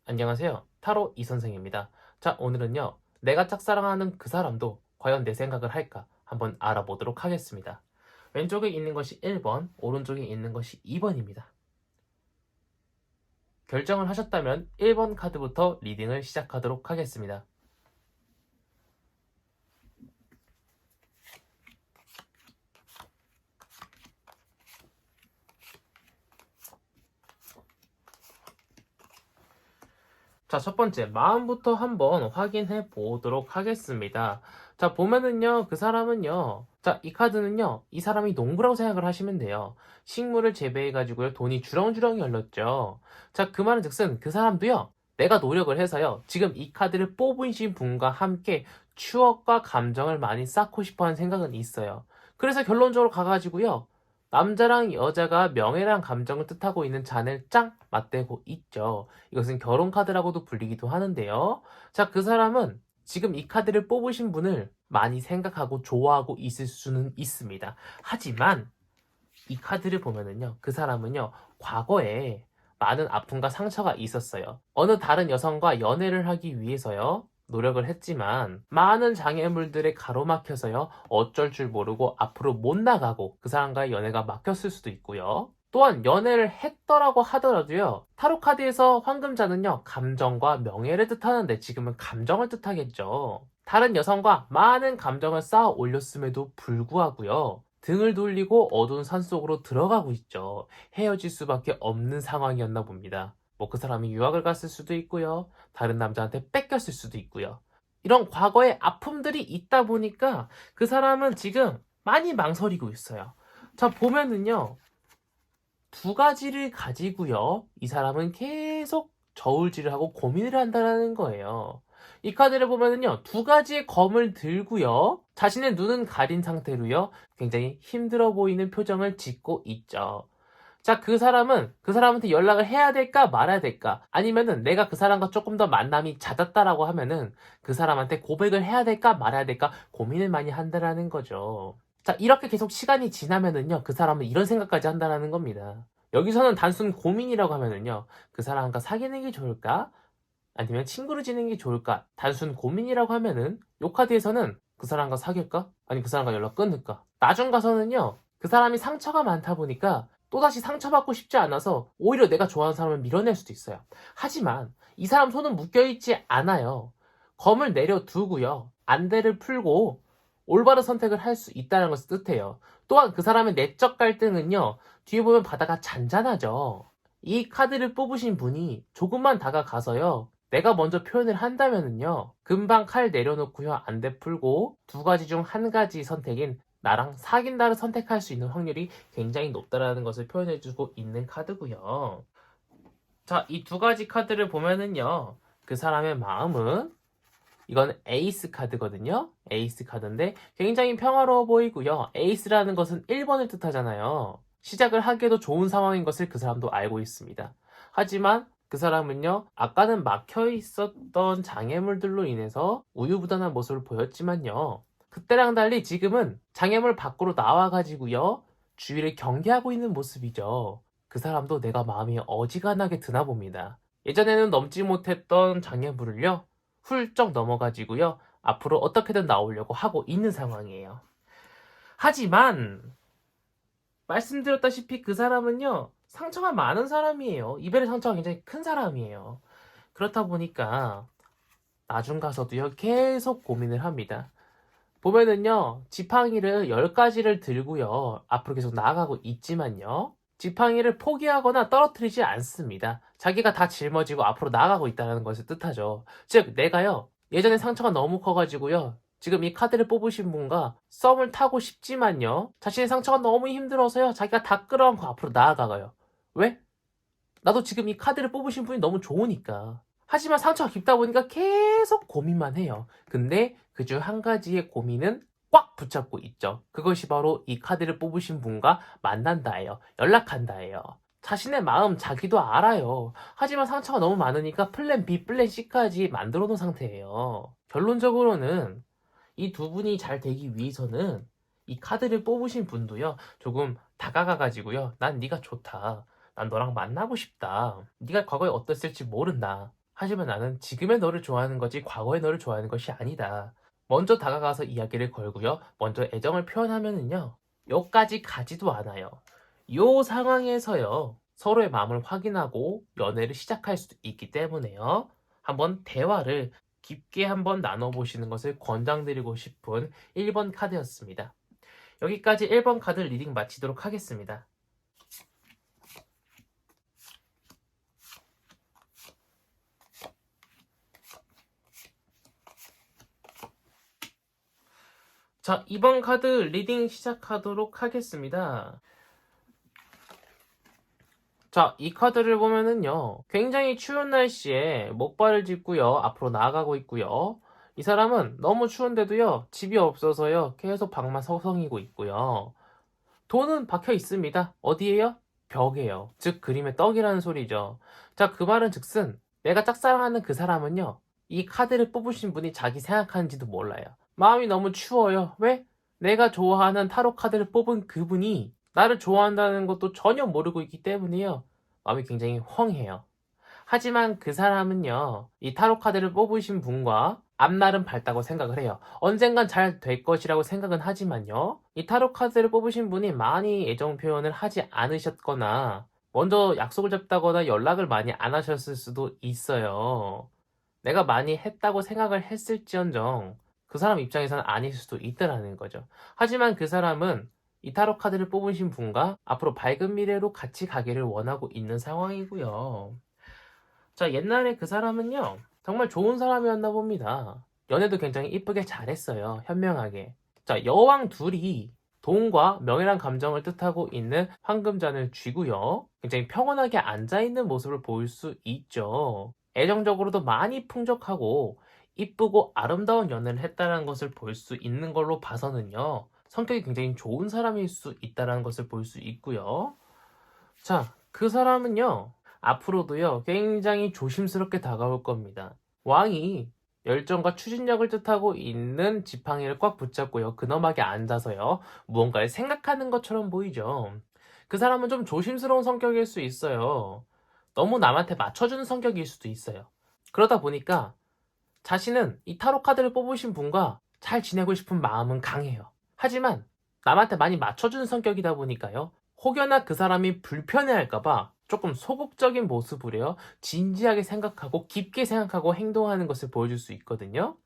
안녕하세요. 타로 이선생입니다. 자, 오늘은요. 내가 짝사랑하는 그 사람도 과연 내 생각을 할까? 한번 알아보도록 하겠습니다. 왼쪽에 있는 것이 1번, 오른쪽에 있는 것이 2번입니다. 결정을 하셨다면 1번 카드부터 리딩을 시작하도록 하겠습니다. 자, 첫 번째, 마음부터 한번 확인해 보도록 하겠습니다. 자, 보면은요, 그 사람은요, 자, 이 카드는요, 이 사람이 농부라고 생각을 하시면 돼요. 식물을 재배해가지고요, 돈이 주렁주렁 열렸죠. 자, 그 말은 즉슨 그 사람도요, 내가 노력을 해서요, 지금 이 카드를 뽑으신 분과 함께 추억과 감정을 많이 쌓고 싶어 하는 생각은 있어요. 그래서 결론적으로 가가지고요, 남자랑 여자가 명예랑 감정을 뜻하고 있는 잔을 짱 맞대고 있죠. 이것은 결혼 카드라고도 불리기도 하는데요. 자, 그 사람은 지금 이 카드를 뽑으신 분을 많이 생각하고 좋아하고 있을 수는 있습니다. 하지만 이 카드를 보면은요, 그 사람은요, 과거에 많은 아픔과 상처가 있었어요. 어느 다른 여성과 연애를 하기 위해서요, 노력을 했지만 많은 장애물들에 가로막혀서요, 어쩔 줄 모르고 앞으로 못 나가고 그 사람과의 연애가 막혔을 수도 있고요. 또한 연애를 했더라고 하더라도요, 타로 카드에서 황금자는요, 감정과 명예를 뜻하는데 지금은 감정을 뜻하겠죠. 다른 여성과 많은 감정을 쌓아 올렸음에도 불구하고요, 등을 돌리고 어두운 산속으로 들어가고 있죠. 헤어질 수밖에 없는 상황이었나 봅니다. 뭐 그 사람이 유학을 갔을 수도 있고요. 다른 남자한테 뺏겼을 수도 있고요. 이런 과거의 아픔들이 있다 보니까 그 사람은 지금 많이 망설이고 있어요. 자, 보면은요. 두 가지를 가지고요. 이 사람은 계속 저울질을 하고 고민을 한다는 거예요. 이 카드를 보면은요. 두 가지의 검을 들고요. 자신의 눈은 가린 상태로요. 굉장히 힘들어 보이는 표정을 짓고 있죠. 자, 그 사람은 그 사람한테 연락을 해야 될까 말아야 될까? 아니면은 내가 그 사람과 조금 더 만남이 잦았다라고 하면은 그 사람한테 고백을 해야 될까 말아야 될까 고민을 많이 한다라는 거죠. 자, 이렇게 계속 시간이 지나면은요, 그 사람은 이런 생각까지 한다라는 겁니다. 여기서는 단순 고민이라고 하면은요, 그 사람과 사귀는 게 좋을까? 아니면 친구를 지내는 게 좋을까? 단순 고민이라고 하면은, 요 카드에서는 그 사람과 사귈까? 아니, 그 사람과 연락 끊을까? 나중 가서는요, 그 사람이 상처가 많다 보니까 또다시 상처받고 싶지 않아서 오히려 내가 좋아하는 사람을 밀어낼 수도 있어요. 하지만 이 사람 손은 묶여있지 않아요. 검을 내려두고요. 안대를 풀고 올바른 선택을 할 수 있다는 것을 뜻해요. 또한 그 사람의 내적 갈등은요. 뒤에 보면 바다가 잔잔하죠. 이 카드를 뽑으신 분이 조금만 다가가서요. 내가 먼저 표현을 한다면은요. 금방 칼 내려놓고요. 안대 풀고 두 가지 중 한 가지 선택인 나랑 사귄다를 선택할 수 있는 확률이 굉장히 높다라는 것을 표현해주고 있는 카드고요. 자, 이 두 가지 카드를 보면은요. 그 사람의 마음은 이건 에이스 카드거든요. 에이스 카드인데 굉장히 평화로워 보이고요. 에이스라는 것은 1번을 뜻하잖아요. 시작을 하기에도 좋은 상황인 것을 그 사람도 알고 있습니다. 하지만 그 사람은요, 아까는 막혀 있었던 장애물들로 인해서 우유부단한 모습을 보였지만요. 그때랑 달리 지금은 장애물 밖으로 나와가지고요, 주위를 경계하고 있는 모습이죠. 그 사람도 내가 마음이 어지간하게 드나 봅니다. 예전에는 넘지 못했던 장애물을요, 훌쩍 넘어가지고요. 앞으로 어떻게든 나오려고 하고 있는 상황이에요. 하지만 말씀드렸다시피 그 사람은요. 상처가 많은 사람이에요. 이별의 상처가 굉장히 큰 사람이에요. 그렇다 보니까 나중 가서도요. 계속 고민을 합니다. 보면은요. 지팡이를 10가지를 들고요. 앞으로 계속 나아가고 있지만요. 지팡이를 포기하거나 떨어뜨리지 않습니다. 자기가 다 짊어지고 앞으로 나아가고 있다는 것을 뜻하죠. 즉 내가요. 예전에 상처가 너무 커가지고요. 지금 이 카드를 뽑으신 분과 썸을 타고 싶지만요. 자신의 상처가 너무 힘들어서요. 자기가 다 끌어안고 앞으로 나아가요. 왜? 나도 지금 이 카드를 뽑으신 분이 너무 좋으니까. 하지만 상처가 깊다 보니까 계속 고민만 해요. 근데 그 중 한 가지의 고민은 꽉 붙잡고 있죠. 그것이 바로 이 카드를 뽑으신 분과 만난다예요. 연락한다예요. 자신의 마음 자기도 알아요. 하지만 상처가 너무 많으니까 플랜 B, 플랜 C까지 만들어 놓은 상태예요. 결론적으로는 이 두 분이 잘 되기 위해서는 이 카드를 뽑으신 분도요. 조금 다가가가지고요. 난 네가 좋다. 난 너랑 만나고 싶다. 네가 과거에 어땠을지 모른다. 하지만 나는 지금의 너를 좋아하는 거지 과거의 너를 좋아하는 것이 아니다. 먼저 다가가서 이야기를 걸고요. 먼저 애정을 표현하면은요. 요까지 가지도 않아요. 요 상황에서요. 서로의 마음을 확인하고 연애를 시작할 수도 있기 때문에요. 한번 대화를 깊게 한번 나눠보시는 것을 권장드리고 싶은 1번 카드였습니다. 여기까지 1번 카드 리딩 마치도록 하겠습니다. 자, 2번 카드 리딩 시작하도록 하겠습니다. 자, 이 카드를 보면은요, 굉장히 추운 날씨에 목발을 짚고요, 앞으로 나아가고 있고요. 이 사람은 너무 추운데도요, 집이 없어서요, 계속 방만 서성이고 있고요. 돈은 박혀 있습니다. 어디에요? 벽에요. 즉, 그림의 떡이라는 소리죠. 자, 그 말은 즉슨, 내가 짝사랑하는 그 사람은요, 이 카드를 뽑으신 분이 자기 생각하는지도 몰라요. 마음이 너무 추워요. 왜? 내가 좋아하는 타로 카드를 뽑은 그분이 나를 좋아한다는 것도 전혀 모르고 있기 때문이에요. 마음이 굉장히 헝해요. 하지만 그 사람은요, 이 타로 카드를 뽑으신 분과 앞날은 밝다고 생각을 해요. 언젠간 잘 될 것이라고 생각은 하지만요, 이 타로 카드를 뽑으신 분이 많이 애정 표현을 하지 않으셨거나, 먼저 약속을 잡다거나 연락을 많이 안 하셨을 수도 있어요. 내가 많이 했다고 생각을 했을지언정, 그 사람 입장에서는 아닐 수도 있다라는 거죠. 하지만 그 사람은 이 타로 카드를 뽑으신 분과 앞으로 밝은 미래로 같이 가기를 원하고 있는 상황이고요. 자, 옛날에 그 사람은요, 정말 좋은 사람이었나 봅니다. 연애도 굉장히 이쁘게 잘했어요. 현명하게. 자, 여왕 둘이 돈과 명예란 감정을 뜻하고 있는 황금잔을 쥐고요. 굉장히 평온하게 앉아있는 모습을 보일 수 있죠. 애정적으로도 많이 풍족하고 이쁘고 아름다운 연애를 했다는 것을 볼 수 있는 걸로 봐서는요. 성격이 굉장히 좋은 사람일 수 있다는 것을 볼 수 있고요. 자, 그 사람은요. 앞으로도요, 굉장히 조심스럽게 다가올 겁니다. 왕이 열정과 추진력을 뜻하고 있는 지팡이를 꽉 붙잡고요, 근엄하게 앉아서요, 무언가를 생각하는 것처럼 보이죠. 그 사람은 좀 조심스러운 성격일 수 있어요. 너무 남한테 맞춰주는 성격일 수도 있어요. 그러다 보니까 자신은 이 타로 카드를 뽑으신 분과 잘 지내고 싶은 마음은 강해요. 하지만 남한테 많이 맞춰주는 성격이다 보니까요, 혹여나 그 사람이 불편해할까봐 조금 소극적인 모습으로요, 진지하게 생각하고 깊게 생각하고 행동하는 것을 보여줄 수 있거든요.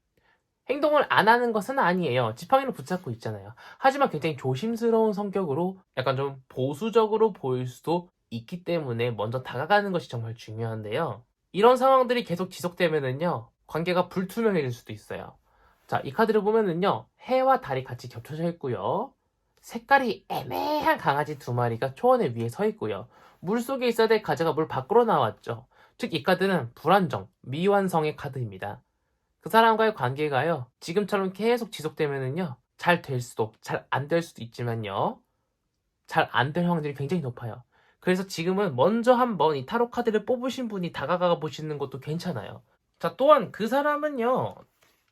행동을 안 하는 것은 아니에요. 지팡이를 붙잡고 있잖아요. 하지만 굉장히 조심스러운 성격으로 약간 좀 보수적으로 보일 수도 있기 때문에 먼저 다가가는 것이 정말 중요한데요. 이런 상황들이 계속 지속되면은요, 관계가 불투명해질 수도 있어요. 자, 이 카드를 보면은요, 해와 달이 같이 겹쳐져 있고요. 색깔이 애매한 강아지 두 마리가 초원에 위에 서 있고요. 물 속에 있어야 될 가지가 물 밖으로 나왔죠. 즉, 이 카드는 불안정, 미완성의 카드입니다. 그 사람과의 관계가요, 지금처럼 계속 지속되면은요, 잘 될 수도, 잘 안 될 수도 있지만요, 잘 안 될 확률이 굉장히 높아요. 그래서 지금은 먼저 한번 이 타로 카드를 뽑으신 분이 다가가 보시는 것도 괜찮아요. 자, 또한 그 사람은요,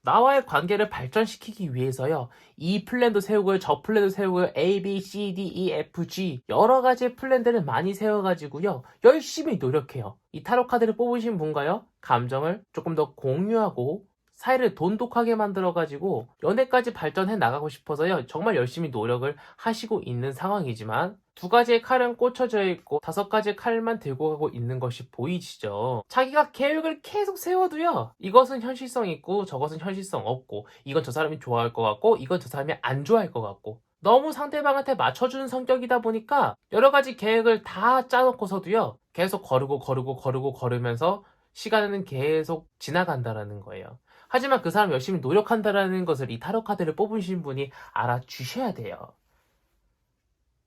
나와의 관계를 발전시키기 위해서요, 이 플랜도 세우고요, 저 플랜도 세우고요, A, B, C, D, E, F, G 여러 가지의 플랜들을 많이 세워가지고요, 열심히 노력해요. 이 타로 카드를 뽑으신 분과요, 감정을 조금 더 공유하고 사이를 돈독하게 만들어가지고 연애까지 발전해 나가고 싶어서요, 정말 열심히 노력을 하시고 있는 상황이지만 두 가지의 칼은 꽂혀져 있고 다섯 가지의 칼만 들고 가고 있는 것이 보이시죠? 자기가 계획을 계속 세워도요, 이것은 현실성 있고 저것은 현실성 없고, 이건 저 사람이 좋아할 것 같고 이건 저 사람이 안 좋아할 것 같고, 너무 상대방한테 맞춰주는 성격이다 보니까 여러 가지 계획을 다 짜놓고서도요, 계속 거르면서 시간은 계속 지나간다라는 거예요. 하지만 그 사람 열심히 노력한다라는 것을 이 타로 카드를 뽑으신 분이 알아주셔야 돼요.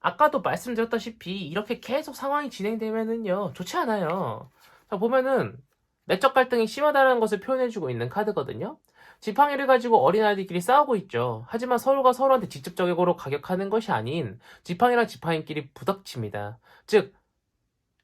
아까도 말씀드렸다시피 이렇게 계속 상황이 진행되면은요, 좋지 않아요. 자, 보면은 내적 갈등이 심하다는 것을 표현해주고 있는 카드거든요. 지팡이를 가지고 어린아이들끼리 싸우고 있죠. 하지만 서로가 서로한테 직접적으로 가격하는 것이 아닌 지팡이랑 지팡이끼리 부닥칩니다. 즉,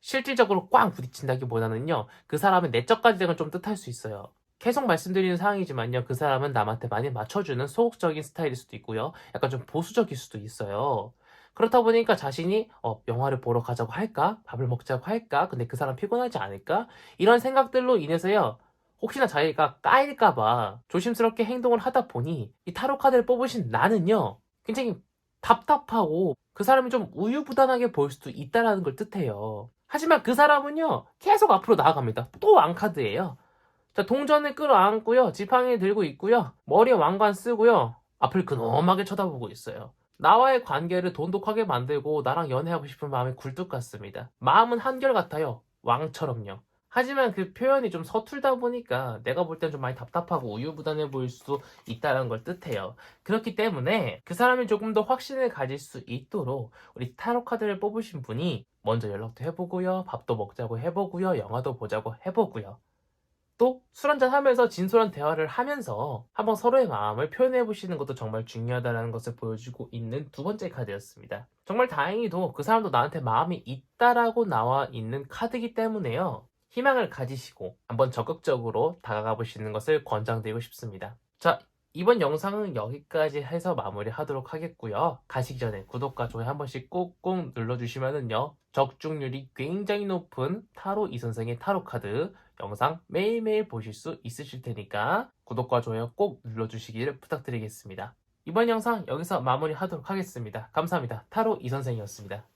실질적으로 꽝 부딪힌다기보다는요, 그 사람의 내적 갈등을 좀 뜻할 수 있어요. 계속 말씀드리는 상황이지만요, 그 사람은 남한테 많이 맞춰주는 소극적인 스타일일 수도 있고요, 약간 좀 보수적일 수도 있어요. 그렇다 보니까 자신이 영화를 보러 가자고 할까? 밥을 먹자고 할까? 근데 그 사람 피곤하지 않을까? 이런 생각들로 인해서요. 혹시나 자기가 까일까봐 조심스럽게 행동을 하다 보니 이 타로 카드를 뽑으신 나는요. 굉장히 답답하고 그 사람이 좀 우유부단하게 보일 수도 있다는 걸 뜻해요. 하지만 그 사람은요. 계속 앞으로 나아갑니다. 또 왕카드예요. 자, 동전을 끌어안고요. 지팡이 들고 있고요. 머리에 왕관 쓰고요. 앞을 근엄하게 쳐다보고 있어요. 나와의 관계를 돈독하게 만들고 나랑 연애하고 싶은 마음이 굴뚝 같습니다. 마음은 한결같아요. 왕처럼요. 하지만 그 표현이 좀 서툴다 보니까 내가 볼 땐 좀 많이 답답하고 우유부단해 보일 수도 있다는 걸 뜻해요. 그렇기 때문에 그 사람이 조금 더 확신을 가질 수 있도록 우리 타로 카드를 뽑으신 분이 먼저 연락도 해보고요. 밥도 먹자고 해보고요. 영화도 보자고 해보고요. 또 술 한잔 하면서 진솔한 대화를 하면서 한번 서로의 마음을 표현해 보시는 것도 정말 중요하다는 것을 보여주고 있는 두 번째 카드였습니다. 정말 다행히도 그 사람도 나한테 마음이 있다라고 나와 있는 카드이기 때문에요. 희망을 가지시고 한번 적극적으로 다가가 보시는 것을 권장드리고 싶습니다. 자, 이번 영상은 여기까지 해서 마무리하도록 하겠고요. 가시기 전에 구독과 좋아요 한 번씩 꾹꾹 눌러주시면은요. 적중률이 굉장히 높은 타로 이선생의 타로 카드 영상 매일매일 보실 수 있으실 테니까 구독과 좋아요 꼭 눌러주시기를 부탁드리겠습니다. 이번 영상 여기서 마무리하도록 하겠습니다. 감사합니다. 타로 이선생이었습니다.